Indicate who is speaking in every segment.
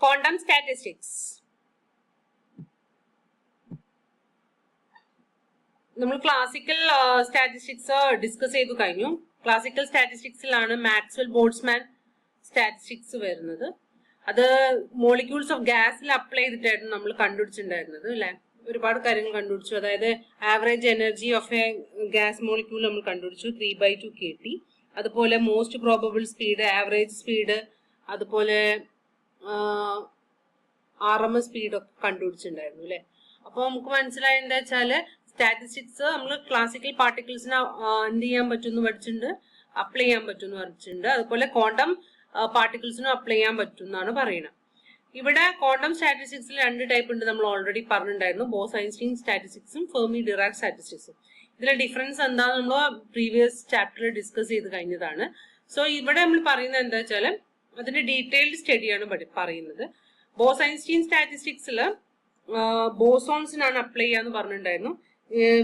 Speaker 1: Quantum statistics. നമ്മൾ classical statistics discuss ചെയ്തു കഴിഞ്ഞു. ക്ലാസിക്കൽ സ്റ്റാറ്റിസ്റ്റിക്സിലാണ് മാക്സ്വെൽ ബോൾട്സ്മാൻ സ്റ്റാറ്റിസ്റ്റിക്സ് വരുന്നത്. അത് മോളിക്യൂൾസ് ഓഫ് ഗ്യാസിൽ അപ്ലൈ ചെയ്തിട്ടായിരുന്നു നമ്മൾ കണ്ടുപിടിച്ചിട്ടുണ്ടായിരുന്നത് അല്ലെ. ഒരുപാട് കാര്യങ്ങൾ കണ്ടുപിടിച്ചു. അതായത് average energy of A gas molecule നമ്മൾ കണ്ടുപിടിച്ചു 3/2 kT. അതുപോലെ most probable speed, average speed, അതുപോലെ RMS സ്പീഡ് ഒക്കെ കണ്ടുപിടിച്ചിട്ടുണ്ടായിരുന്നു അല്ലെ. അപ്പൊ നമുക്ക് മനസ്സിലായ എന്താ വെച്ചാല് സ്റ്റാറ്റിസ്റ്റിക്സ് നമ്മൾ ക്ലാസിക്കൽ പാർട്ടിക്കിൾസിന് എന്ത് ചെയ്യാൻ പറ്റുമെന്ന് പഠിച്ചിട്ടുണ്ട്, അപ്ലൈ ചെയ്യാൻ പറ്റുമെന്ന് പഠിച്ചിട്ടുണ്ട്. അതുപോലെ ക്വാണ്ടം പാർട്ടിക്കിൾസിനും അപ്ലൈ ചെയ്യാൻ പറ്റും എന്നാണ് പറയുന്നത്. ഇവിടെ ക്വാണ്ടം സ്റ്റാറ്റിസ്റ്റിക്സിൽ 2 ടൈപ്പ് ഉണ്ട്, നമ്മൾ ഓൾറെഡി പറഞ്ഞിട്ടുണ്ടായിരുന്നു. ബോസ്-ഐൻസ്റ്റീൻ സ്റ്റാറ്റിസ്റ്റിക്സും ഫെർമി-ഡിറാക് സ്റ്റാറ്റിസ്റ്റിക്സും. ഇതിലെ ഡിഫറൻസ് എന്താണെന്ന് നമ്മൾ പ്രീവിയസ് ചാപ്റ്ററിൽ ഡിസ്കസ് ചെയ്ത് കഴിഞ്ഞതാണ്. സോ ഇവിടെ നമ്മൾ പറയുന്നത് എന്താ വെച്ചാൽ അതിന്റെ ഡീറ്റെയിൽഡ് സ്റ്റഡിയാണ് പറയുന്നത്. ബോസ്-ഐൻസ്റ്റീൻ സ്റ്റാറ്റിസ്റ്റിക്സിൽ ബോസോൺസിനാണ് അപ്ലൈ ചെയ്യാന്ന് പറഞ്ഞിട്ടുണ്ടായിരുന്നു.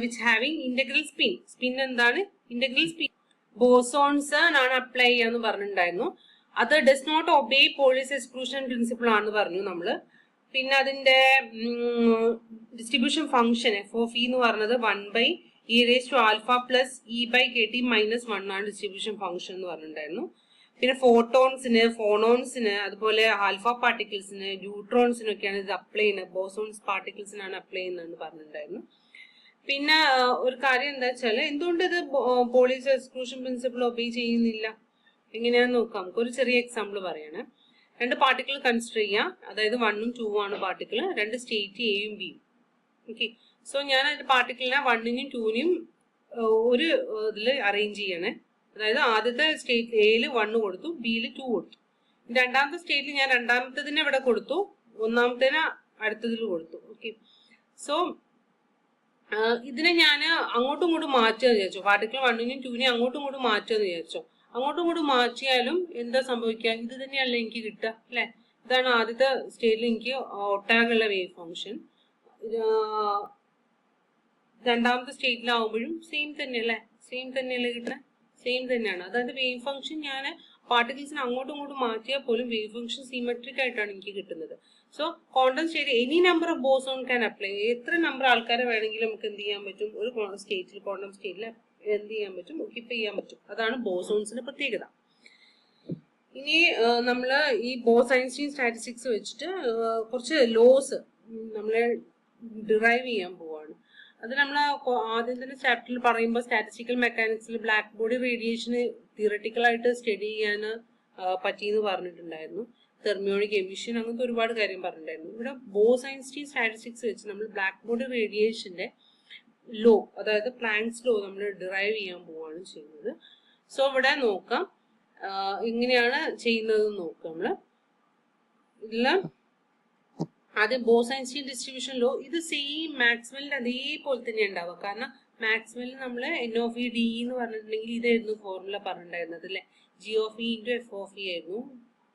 Speaker 1: Which having integral spin. Spin എന്താണ്? Integral spin. ബോസോൺസ് ആണ് അപ്ലൈ ചെയ്യാന്ന് പറഞ്ഞിട്ടുണ്ടായിരുന്നു. അത് does not obey Pauli's exclusion principle ആണെന്ന് പറഞ്ഞു നമ്മള്. പിന്നെ അതിന്റെ ഡിസ്ട്രിബ്യൂഷൻ ഫംഗ്ഷൻ f(e) എന്ന് പറഞ്ഞത് 1/e⁴ ആണ് ഡിസ്ട്രിബ്യൂഷൻ ഫംഗ്ഷൻ എന്ന് പറഞ്ഞിട്ടുണ്ടായിരുന്നു. പിന്നെ ഫോട്ടോൺസിന്, ഫോണോൺസിന്, അതുപോലെ ആൽഫ പാർട്ടിക്കിൾസിന്, ന്യൂട്രോൺസിനൊക്കെയാണ് ഇത് അപ്ലൈ ചെയ്യുന്നത്. ബോസോൺസ് പാർട്ടിക്കിൾസിനാണ് അപ്ലൈ ചെയ്യുന്നതെന്ന് പറഞ്ഞിട്ടുണ്ടായിരുന്നു. പിന്നെ ഒരു കാര്യം എന്താ വെച്ചാല് എന്തുകൊണ്ട് ഇത് പോളിസ് എക്സ്ക്ലൂഷൻ പ്രിൻസിപ്പിൾ ഒബേ ചെയ്യുന്നില്ല, എങ്ങനെയാന്ന് നോക്കാം. നമുക്ക് ഒരു ചെറിയ എക്സാമ്പിൾ പറയാണ്. 2 പാർട്ടിക്കിൾ കൺസിഡർ ചെയ്യാം. അതായത് 1ഉം 2ഉം ആണ് പാർട്ടിക്കിൾ. 2 സ്റ്റേറ്റ് എയും ബിയും. ഓക്കെ. സോ ഞാൻ അതിന്റെ പാർട്ടിക്കിളിനെ 1നും 2നും ഒരു ഇതിൽ അറേഞ്ച് ചെയ്യണേ. അതായത് ആദ്യത്തെ സ്റ്റേറ്റ് എയിൽ 1 കൊടുത്തു, ബിയിൽ 2 കൊടുത്തു. രണ്ടാമത്തെ സ്റ്റേറ്റിൽ ഞാൻ രണ്ടാമത്തേതിനെ ഇവിടെ കൊടുത്തു, ഒന്നാമത്തേനെ അടുത്തതിൽ കൊടുത്തു. ഓക്കെ. സോ ഇതിനെ ഞാൻ അങ്ങോട്ടും ഇങ്ങോട്ടും മാറ്റുക വിചാരിച്ചു. പാർട്ടിക്കിൾ 1നും 2നും അങ്ങോട്ടും ഇങ്ങോട്ടും മാറ്റുക എന്ന് വിചാരിച്ചു. അങ്ങോട്ടും ഇങ്ങോട്ടും മാറ്റിയാലും എന്താ സംഭവിക്കുക? ഇത് തന്നെയല്ല എനിക്ക് കിട്ടുക അല്ലെ. ഇതാണ് ആദ്യത്തെ സ്റ്റേറ്റിൽ എനിക്ക് ഒട്ടാകുള്ള വേവ് ഫംഗ്ഷൻ. രണ്ടാമത്തെ സ്റ്റേറ്റിലാവുമ്പോഴും സെയിം തന്നെയല്ലേ, സെയിം തന്നെയല്ലേ കിട്ടുന്നത്, സെയിം തന്നെയാണ്. അതായത് വേവ് ഫംഗ്ഷൻ ഞാൻ പാർട്ടിക്കിൾസിന് അങ്ങോട്ടും ഇങ്ങോട്ടും മാറ്റിയാൽ പോലും വേവ് ഫംഗ്ഷൻ സിമെട്രിക് ആയിട്ടാണ് എനിക്ക് കിട്ടുന്നത്. So quantum state any number of boson can apply. എത്ര നമ്പർ ആൾക്കാരെ വേണമെങ്കിലും നമുക്ക് എന്ത് ചെയ്യാൻ പറ്റും, ഒരു സ്റ്റേറ്റിൽ, ക്വാണ്ടം സ്റ്റേറ്റിൽ എന്ത് ചെയ്യാൻ പറ്റും, ഒക്യുപ്പൈ ചെയ്യാൻ പറ്റും. അതാണ് ബോസോൺസിന്റെ പ്രത്യേകത. ഇനി നമ്മള് ഈ ബോസ്-ഐൻസ്റ്റീൻ സ്റ്റാറ്റിസ്റ്റിക്സ് വെച്ചിട്ട് കുറച്ച് ലോസ് നമ്മളെ ഡിറൈവ് ചെയ്യാൻ പോവാണ്. അത് നമ്മൾ ആദ്യം തന്നെ ചാപ്റ്ററിൽ പറയുമ്പോൾ സ്റ്റാറ്റിസ്റ്റിക്കൽ മെക്കാനിക്സിൽ ബ്ലാക്ക് ബോഡി റേഡിയേഷന് തിയററ്റിക്കലായിട്ട് സ്റ്റഡി ചെയ്യാൻ പറ്റിയെന്ന് പറഞ്ഞിട്ടുണ്ടായിരുന്നു. തെർമിയോണിക് എമിഷൻ, അങ്ങനത്തെ ഒരുപാട് കാര്യം പറഞ്ഞിട്ടുണ്ടായിരുന്നു. ഇവിടെ ബോസ്-ഐൻസ്റ്റീൻ സ്റ്റാറ്റിസ്റ്റിക്സ് വെച്ച് നമ്മൾ ബ്ലാക്ക് ബോഡി റേഡിയേഷന്റെ ലോ, അതായത് പ്ലാങ്ക്സ് ലോ നമ്മൾ ഡിറൈവ് ചെയ്യാൻ പോവാണ് ചെയ്യുന്നത്. സോ ഇവിടെ നോക്കാം എങ്ങനെയാണ് ചെയ്യുന്നത് നോക്കാം. നമ്മള് ഇതില് ആദ്യം ബോസ്-ഐൻസ്റ്റീൻ ഡിസ്ട്രിബ്യൂഷൻ ലോ. ഇത് സെയിം മാക്സ്വെല്ലിന്റെ അതേപോലെ തന്നെ ഉണ്ടാവുക. കാരണം മാക്സ്വെല്ലിൽ നമ്മൾ N(e)d എന്ന് പറഞ്ഞിട്ടുണ്ടെങ്കിൽ ഇതായിരുന്നു ഫോർമുല പറഞ്ഞിട്ടുണ്ടായിരുന്നത് അല്ലെ. G(e) × f(e) ആയിരുന്നു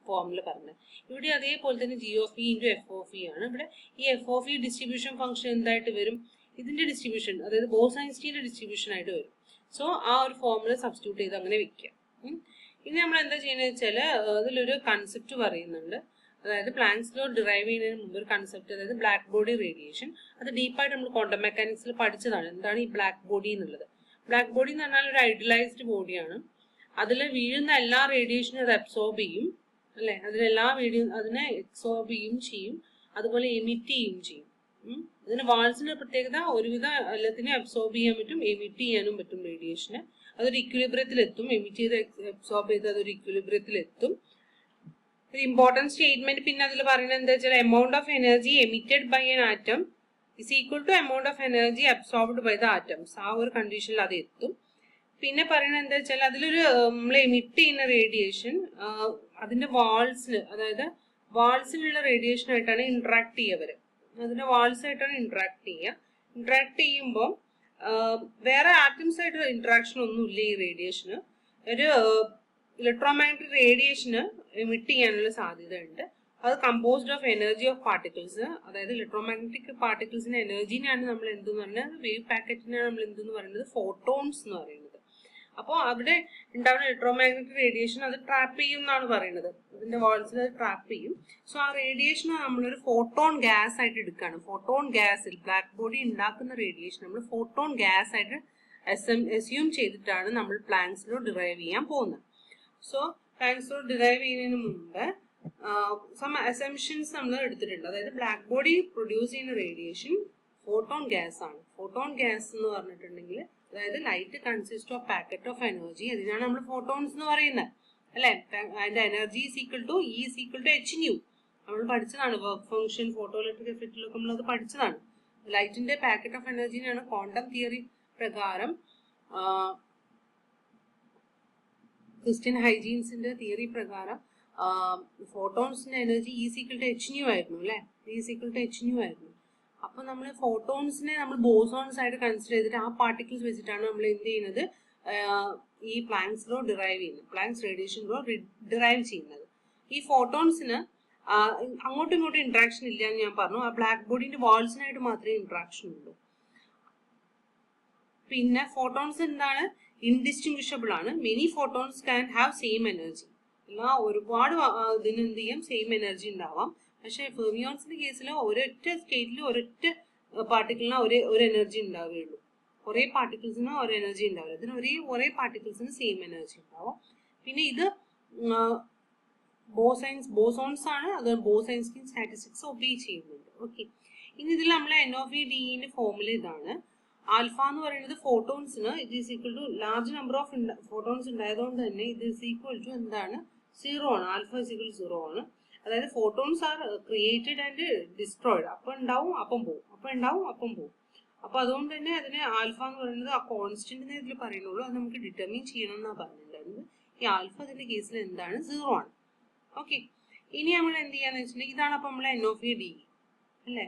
Speaker 1: ഫോർമുല പറഞ്ഞത്. ഇവിടെ അതേപോലെ തന്നെ G(e) × f(e) ആണ്. ഇവിടെ ഈ f(e) ഡിസ്ട്രിബ്യൂഷൻ ഫംഗ്ഷൻ എന്തായിട്ട് വരും? ഇതിന്റെ ഡിസ്ട്രിബ്യൂഷൻ, അതായത് ബോസ്-ഐൻസ്റ്റീന്റെ ഡിസ്ട്രിബ്യൂഷൻ ആയിട്ട് വരും. സോ ആ ഒരു ഫോർമുല സബ്സ്റ്റിറ്റ്യൂട്ട് ചെയ്ത് അങ്ങനെ വെക്കുക. ഇനി നമ്മൾ എന്താ ചെയ്യുന്നത് വെച്ചാൽ അതിലൊരു കൺസെപ്റ്റ് പറയുന്നുണ്ട്. അതായത് പ്ലാങ്ക്സ് ലോ ഡിറൈവ് ചെയ്യുന്നതിന് മുമ്പ് ഒരു കൺസെപ്റ്റ്, അതായത് ബ്ലാക്ക് ബോഡി റേഡിയേഷൻ. അത് ഡീപ്പായിട്ട് നമ്മൾ ക്വാണ്ടം മെക്കാനിക്സിൽ പഠിച്ചതാണ്. എന്താണ് ഈ ബ്ലാക്ക് ബോഡി എന്നുള്ളത്? ബ്ലാക്ക് ബോഡി എന്ന് പറഞ്ഞാൽ ഒരു ഐഡിയലൈസ്ഡ് ബോഡിയാണ്. അതിൽ വീഴുന്ന എല്ലാ റേഡിയേഷനും അത് അബ്സോർബ് ചെയ്യും അല്ലെ. അതിലെല്ലാ അതിനെ അബ്സോർബ് ചെയ്യും, അതുപോലെ എമിറ്റ് ചെയ്യുകയും ചെയ്യും. ഇതിന് വാൾസിന്റെ പ്രത്യേകത ഒരുവിധ എല്ലാത്തിനെയും അബ്സോർബ് ചെയ്യാൻ പറ്റും, എമിറ്റ് ചെയ്യാനും പറ്റും റേഡിയേഷന്. അതൊരു ഇക്വിലിബ്രിയത്തിൽ എത്തും. എമിറ്റ് ചെയ്ത് അബ്സോർബ് ചെയ്ത് അതൊരു ഇക്വിലിബ്രിയത്തിൽ എത്തും. ഒരു ഇമ്പോർട്ടൻറ്റ് സ്റ്റേറ്റ്മെന്റ് പിന്നെ അതിൽ പറയുന്നത് എന്താ വെച്ചാൽ amount of energy emitted by an atom is equal to amount of energy absorbed by the atoms. ആ ഒരു കണ്ടീഷനിൽ അത് എത്തും. പിന്നെ പറയുന്നത് എന്താ വെച്ചാൽ അതിലൊരു നമ്മൾ എമിറ്റ് ചെയ്യുന്ന റേഡിയേഷൻ അതിന്റെ വാൾസിൽ, അതായത് വാൾസിലുള്ള റേഡിയേഷൻ ആയിട്ടാണ് ഇന്ററാക്ട് ചെയ്യുക. അതിന്റെ വാൾസ് ആയിട്ടാണ് ഇന്ററാക്ട് ചെയ്യുക. ഇന്ററാക്ട് ചെയ്യുമ്പോൾ വേറെ ആറ്റംസ് ആയിട്ട് ഇന്ററാക്ഷൻ ഒന്നും ഇല്ല ഈ റേഡിയേഷന്. ഒരു ഇലക്ട്രോമാഗ്നറ്റിക് റേഡിയേഷന് എമിറ്റ് ചെയ്യാനുള്ള സാധ്യത ഉണ്ട്. അത് composed of energy of particles, അതായത് ഇലക്ട്രോമാഗ്നറ്റിക് പാർട്ടിക്കിൾസിന്റെ എനർജിനെയാണ് നമ്മൾ എന്തെന്ന് പറഞ്ഞാൽ വേവ് പാക്കറ്റിനെയാണ് നമ്മൾ എന്തെന്ന് പറയുന്നത് ഫോട്ടോൺസ് എന്ന് പറയുന്നത്. അപ്പോൾ അവിടെ ഉണ്ടാവുന്ന ഇലക്ട്രോമാഗ്നറ്റിക് റേഡിയേഷൻ അത് ട്രാപ്പ് ചെയ്യും എന്നാണ് പറയുന്നത്. ഇതിന്റെ വാൾസിൽ അത് ട്രാപ്പ് ചെയ്യും. സോ ആ റേഡിയേഷൻ നമ്മളൊരു ഫോട്ടോൺ ഗ്യാസ് ആയിട്ട് എടുക്കുകയാണ്. ഫോട്ടോൺ ഗ്യാസിൽ ബ്ലാക്ക് ബോഡി ഉണ്ടാക്കുന്ന റേഡിയേഷൻ നമ്മൾ ഫോട്ടോൺ ഗ്യാസ് ആയിട്ട് അസ്യൂം ചെയ്തിട്ടാണ് നമ്മൾ പ്ലാങ്ക്സിലോ ഡിറൈവ് ചെയ്യാൻ പോകുന്നത്. സോ പ്ലാങ്ക്സിലോ ഡിറൈവ് ചെയ്യുന്നതിന് മുമ്പ് സം അസംഷൻസ് നമ്മൾ എടുത്തിട്ടുണ്ട്. അതായത് ബ്ലാക്ക് ബോഡി പ്രൊഡ്യൂസ് ചെയ്യുന്ന റേഡിയേഷൻ ഫോട്ടോൺ ഗ്യാസ് ആണ്. ഫോട്ടോൺ ഗ്യാസ് എന്ന് പറഞ്ഞിട്ടുണ്ടെങ്കിൽ അതായത് light consist of packet of energy, അതിനാണ് നമ്മൾ ഫോട്ടോൺസ് എന്ന് പറയുന്നത് അല്ലെ. അതിന്റെ energy is equal to E is equal to h nu. നമ്മൾ പഠിച്ചതാണ് വർക്ക് ഫംഗ്ഷൻ ഫോട്ടോ ഇലക്ട്രിക് എഫക്റ്റിലൊക്കെ നമ്മളത് പഠിച്ചതാണ്. ലൈറ്റിന്റെ പാക്കറ്റ് ഓഫ് എനർജിനാണ് ക്വാണ്ടം തിയറി പ്രകാരം ക്രിസ്റ്റ്യൻ ഹൈജീൻസിന്റെ തിയറി പ്രകാരം ഫോട്ടോൺസിന്റെ energy is equal to h nu ആയിരുന്നു അല്ലെ. Is equal to h nu ആയിരുന്നു. അപ്പൊ നമ്മൾ ഫോട്ടോൺസിനെ നമ്മൾ ബോസോൺസ് ആയിട്ട് കൺസിഡർ ചെയ്തിട്ട് ആ പാർട്ടിക്കിൾസ് വെച്ചിട്ടാണ് നമ്മൾ എന്ത് ചെയ്യുന്നത്, ഈ പ്ലാങ്ക്സ് ലോ ഡിറൈവ് ചെയ്യുന്നത്, പ്ലാങ്ക്സ് റേഡിയേഷൻ ലോ ഡിറൈവ് ചെയ്യുന്നത്. ഈ ഫോട്ടോൺസിന് അങ്ങോട്ടും ഇങ്ങോട്ടും ഇന്ററാക്ഷൻ ഇല്ല എന്ന് ഞാൻ പറഞ്ഞു. ആ ബ്ലാക്ക് ബോഡിന്റെ വാൾസിനായിട്ട് മാത്രമേ ഇന്ററാക്ഷൻ ഉള്ളൂ. പിന്നെ ഫോട്ടോൺസ് എന്താണ്, ഇൻഡിസ്റ്റിങ്വിഷബിൾ ആണ്. Many photons can have same energy. എല്ലാ ഒരുപാട് ഇതിന് എന്ത് ചെയ്യും, സെയിം എനർജി ഉണ്ടാവാം. പക്ഷെ ഫെർമിയോൺസിന്റെ കേസിൽ ഒരൊറ്റ സ്റ്റേറ്റിൽ ഒരൊറ്റ പാർട്ടിക്കിളിന് ഒരു എനർജി ഉണ്ടാവുകയുള്ളൂ. കുറെ പാർട്ടിക്കിൾസിന് ഒരു എനർജി ഉണ്ടാവില്ല. ഇതിന് ഒരേ പാർട്ടിക്കിൾസിന് സെയിം എനർജി ഉണ്ടാവും. പിന്നെ ഇത് ബോസോൺസ് ആണ്. അത് ബോസൈൻസ്റ്റി സ്റ്റാറ്റിസ്റ്റിക്സ് ഒബേ ചെയ്യുന്നുണ്ട്. ഓക്കെ, ഇനി ഇതിൽ നമ്മളെ NOVDE ഫോർമുല ഇതാണ്. ആൽഫ എന്ന് പറയുന്നത് ഫോട്ടോൺസിന് it is equal to large number of photons ഉണ്ടായതുകൊണ്ട് തന്നെ ഇത് ഈസ് ഈക്വൽ ടു എന്താണ്, 0 ആണ്. ആൽഫ ഈസ് ഈക്വൽ ടു 0 ആണ്. അതായത് photons are created and destroyed. അപ്പം ഉണ്ടാവും അപ്പം പോവും, അപ്പം ഉണ്ടാവും അപ്പം പോവും. അപ്പൊ അതുകൊണ്ട് തന്നെ അതിനെ ആൽഫ എന്ന് പറയുന്നത് ആ കോൺസ്റ്റന്റ് ഇതിൽ പറയുന്നുള്ളൂ. അത് നമുക്ക് ഡിറ്റർമിൻ ചെയ്യണം എന്നാണ് പറഞ്ഞിട്ടുണ്ടായിരുന്നത്. ഈ ആൽഫ അതിന്റെ കേസിൽ എന്താണ്, 0 ആണ്. ഓക്കെ, ഇനി നമ്മൾ എന്ത് ചെയ്യാന്ന് വെച്ചിട്ടുണ്ടെങ്കിൽ ഇതാണ് അപ്പൊ നമ്മളെ NOVDE അല്ലെ.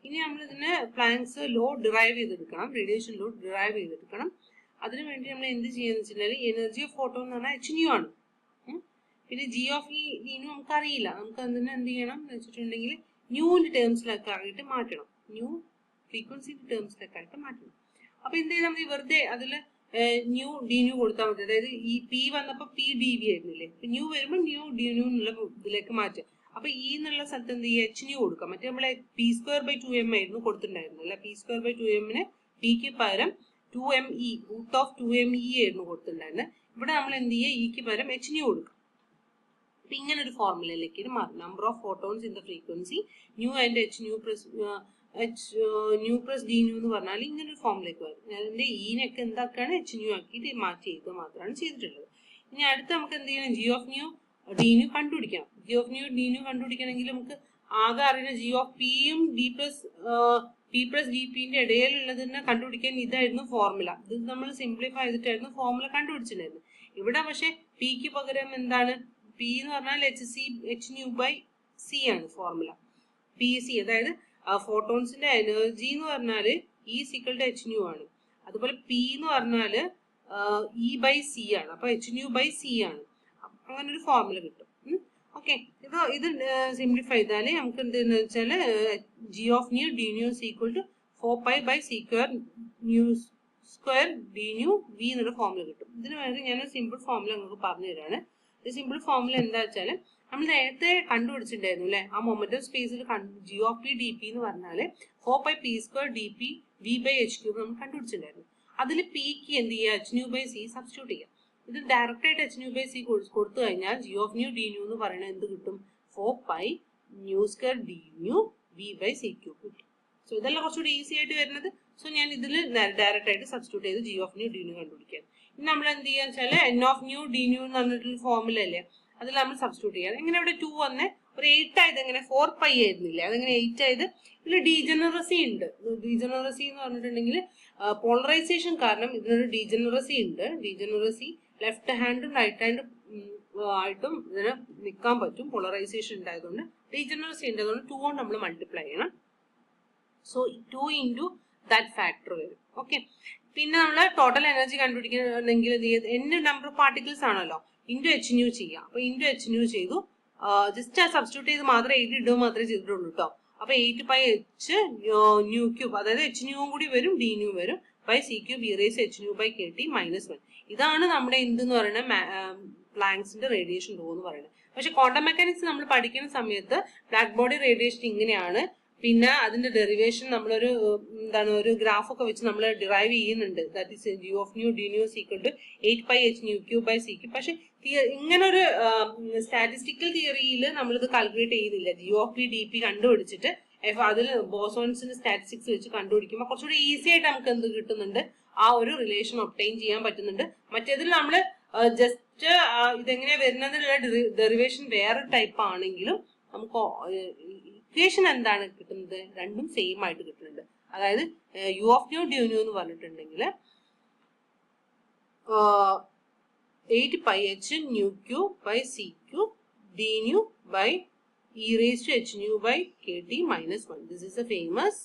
Speaker 1: ഇനി നമ്മൾ ഇതിന് പ്ലാങ്ക്സ് ലോ ഡിറൈവ് ചെയ്തെടുക്കണം, റേഡിയേഷൻ ലോ ഡിറൈവ് ചെയ്തെടുക്കണം. അതിനുവേണ്ടി നമ്മൾ എന്ത് ചെയ്യാന്ന് വെച്ചിട്ടുണ്ടെങ്കിൽ എനർജി ഓഫ് ഫോട്ടോൺ എന്ന് പറഞ്ഞാൽ h nu ആണ്. പിന്നെ G of E നമുക്ക് അറിയില്ല. നമുക്ക് അതിനെ എന്ത് ചെയ്യണം എന്ന് വെച്ചിട്ടുണ്ടെങ്കിൽ ന്യൂവിന്റെ ടേംസിലൊക്കെ ആയിട്ട് മാറ്റണം, ന്യൂ ഫ്രീക്വൻസിന്റെ ടേംസിലൊക്കെ ആയിട്ട് മാറ്റണം. അപ്പൊ എന്ത് ചെയ്താൽ നമുക്ക് വെറുതെ അതിൽ ന്യൂ ഡി ന്യൂ കൊടുത്താൽ മതി. അതായത് ഈ പി വന്നപ്പോ PdV ആയിരുന്നില്ലേ, ന്യൂ വരുമ്പോൾ ന്യൂ ഡി ന്യൂ എന്നുള്ള ഇതിലേക്ക് മാറ്റുക. അപ്പൊ ഈ എന്നുള്ള സ്ഥലത്ത് എന്ത് ചെയ്യുക, h nu കൊടുക്കാം. മറ്റേ നമ്മളെ p²/2m ആയിരുന്നു കൊടുത്തിട്ടുണ്ടായിരുന്നു അല്ലെ. p²/2m പിക്ക് പകരം 2me √2me ആയിരുന്നു കൊടുത്തിട്ടുണ്ടായിരുന്നത്. ഇവിടെ നമ്മൾ എന്ത് ചെയ്യുക, ഇക്ക് പകരം h nu കൊടുക്കാം. അപ്പൊ ഇങ്ങനെ ഒരു ഫോർമുലയിലേക്ക് മാറും. Number of photons in the frequency new and h nu plus d nu എന്ന് പറഞ്ഞാൽ ഇങ്ങനെ ഒരു ഫോമിലേക്ക് വരും. അതിന്റെ ഈനൊക്കെ എന്താക്കാണ്, h nu ആക്കിയിട്ട് മാറ്റി എഴുതുക മാത്രമാണ് ചെയ്തിട്ടുള്ളത്. ഇനി അടുത്ത് നമുക്ക് എന്ത് ചെയ്യണം, G of nu d nu കണ്ടുപിടിക്കണം. G of nu d nu കണ്ടുപിടിക്കണമെങ്കിൽ നമുക്ക് ആകെ അറിയുന്ന G of p യും p പ്ലസ് dpന്റെ ഇടയിലുള്ളതിനെ കണ്ടുപിടിക്കാൻ ഇതായിരുന്നു ഫോർമുല. ഇത് നമ്മൾ സിംപ്ലിഫൈ ചെയ്തിട്ടായിരുന്നു ഫോർമുല കണ്ടുപിടിച്ചിട്ടുണ്ടായിരുന്നു. ഇവിടെ പക്ഷെ പിക്ക് പകരം എന്താണ്, പി എന്ന് പറഞ്ഞാൽ h nu/c ആണ് ഫോർമുല. PC അതായത് ഫോട്ടോൺസിന്റെ എനർജി എന്ന് പറഞ്ഞാല് E = h nu ആണ്. അതുപോലെ P എന്ന് പറഞ്ഞാല് E/c ആണ്. അപ്പൊ h nu/c ആണ്. അങ്ങനെ ഒരു ഫോർമുല കിട്ടും. ഓക്കെ, ഇത് സിംപ്ലിഫൈ ചെയ്താല് നമുക്ക് എന്തെന്ന് വെച്ചാല് G of nu d nu is equal to 4π/c² d nu v എന്നുള്ള ഫോർമുല കിട്ടും. ഇതിന് വേണ്ടി ഞാൻ സിമ്പിൾ ഫോർമുല നിങ്ങൾക്ക് പറഞ്ഞു തരാണ്. സിമ്പിൾ ഫോർമുല എന്താ വെച്ചാല് നമ്മൾ നേരത്തെ കണ്ടുപിടിച്ചിട്ടുണ്ടായിരുന്നു അല്ലെ, ആ മൊമെന്റം സ്പേസിൽ G of p dp എന്ന് പറഞ്ഞാല് 4πp² dp v/h³ നമ്മൾ കണ്ടുപിടിച്ചിട്ടുണ്ടായിരുന്നു. അതിൽ പിക്ക് എന്ത് ചെയ്യുക, h nu/c സബ്സ്റ്റിറ്റ്യൂട്ട് ചെയ്യാം. ഇത് ഡയറക്റ്റ് ആയിട്ട് h nu/c കൊടുത്തു കഴിഞ്ഞാൽ G of nu d nu എന്ന് പറയുന്നത് എന്ത് കിട്ടും, 4π² d nu v/c³ കിട്ടും. സോ ഇതെല്ലാം കുറച്ചുകൂടി ഈസി ആയിട്ട് വരുന്നത്. സോ ഞാൻ ഇതിൽ ഡയറക്റ്റ് ആയിട്ട് സബ്സ്റ്റിറ്റ്യൂട്ട് ചെയ്ത് G of nu d nu കണ്ടുപിടിക്കാം. ഇനി നമ്മൾ എന്ത് ചെയ്യാന്ന് വെച്ചാൽ n of nu d nu എന്ന് പറഞ്ഞിട്ടുള്ള ഫോർമുല അല്ലേ, അതിൽ നമ്മൾ സബ്സ്റ്റിറ്റ്യൂട്ട് ചെയ്യാം. എങ്ങനെ ഇവിടെ 2 വന്ന് ഒരു 8 ആയത്, എങ്ങനെ 4π ആയിരുന്നില്ല, അതെങ്ങനെ 8 ആയത്. ഇതിൽ ഡീജനറസി ഉണ്ട്. ഡീജനറസി എന്ന് പറഞ്ഞിട്ടുണ്ടെങ്കിൽ പോളറൈസേഷൻ കാരണം ഇതിനൊരു ഡീജനറസി ഉണ്ട്. ഡീജനറസി ലെഫ്റ്റ് ഹാൻഡും റൈറ്റ് ഹാൻഡും ആയിട്ടും ഇതിന് നിൽക്കാൻ പറ്റും. പോളറൈസേഷൻ ഉണ്ടായതുകൊണ്ട് ഡീജനറസി ഉണ്ട്. അതുകൊണ്ട് 2 കൊണ്ട് നമ്മൾ മൾട്ടിപ്ലൈ ചെയ്യണം. സോ 2 into that ഫാക്ടർ വരും. ഓക്കെ, പിന്നെ നമ്മൾ ടോട്ടൽ എനർജി കണ്ടുപിടിക്കണമെങ്കിൽ n നമ്പർ ഓഫ് പാർട്ടിക്കിൾസ് ആണല്ലോ, ഇൻറ്റു h nu ചെയ്യാം. അപ്പൊ ഇൻറ്റു h nu ചെയ്തു, ജസ്റ്റ് ആ സബ്സ്റ്റിറ്റ്യൂട്ട് ചെയ്ത് മാത്രമേ 8 ഇടുക മാത്രമേ ചെയ്തിട്ടുള്ളൂ കേട്ടോ. അപ്പൊ 8πh nu cube, അതായത് h nu കൂടി വരും d nu വരും, by c cube e raised h nu by kt -1. ഇതാണ് നമ്മുടെ എന്തെന്ന് പറയുന്നത് പ്ലാങ്ക്സിന്റെ റേഡിയേഷൻ ലോ എന്ന് പറയുന്നത്. പക്ഷെ ക്വാണ്ടം മെക്കാനിക്സ് നമ്മൾ പഠിക്കുന്ന സമയത്ത് ബ്ലാക്ക് ബോഡി റേഡിയേഷൻ ഇങ്ങനെയാണ്, പിന്നെ അതിന്റെ ഡെറിവേഷൻ നമ്മളൊരു എന്താണ് ഒരു ഗ്രാഫൊക്കെ വെച്ച് നമ്മൾ ഡിറൈവ് ചെയ്യുന്നുണ്ട്. That is u of nu d nu is equal to 8πh nu cube by c cube. പക്ഷെ ഇങ്ങനൊരു സ്റ്റാറ്റിസ്റ്റിക്കൽ തിയറിയിൽ നമ്മളിത് കാൽക്കുലേറ്റ് ചെയ്യുന്നില്ല. g of p dp കണ്ടുപിടിച്ചിട്ട് അതിൽ ബോസോൺസിന്റെ സ്റ്റാറ്റിസ്റ്റിക്സ് വെച്ച് കണ്ടുപിടിക്കുമ്പോൾ കുറച്ചുകൂടി ഈസി ആയിട്ട് നമുക്ക് എന്ത് കിട്ടുന്നുണ്ട്, ആ ഒരു റിലേഷൻ ഒബ്റ്റെയിൻ ചെയ്യാൻ പറ്റുന്നുണ്ട്. മറ്റേതിൽ നമ്മൾ ജസ്റ്റ് ഇതെങ്ങനെയാ വരുന്നതിനുള്ള ഡെറിവേഷൻ വേറെ ടൈപ്പ് ആണെങ്കിലും നമുക്ക് ഇക്വേഷൻ എന്താണ് കിട്ടുന്നത്, രണ്ടും സെയിം ആയിട്ട് കിട്ടുന്നുണ്ട്. അതായത് u of nu d nu എന്ന് പറഞ്ഞിട്ടുണ്ടെങ്കിൽ 8πh nu cube by c cube d nu by e raised to h nu by kt minus 1. This is a famous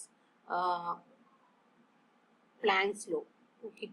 Speaker 1: Planck's law. Okay.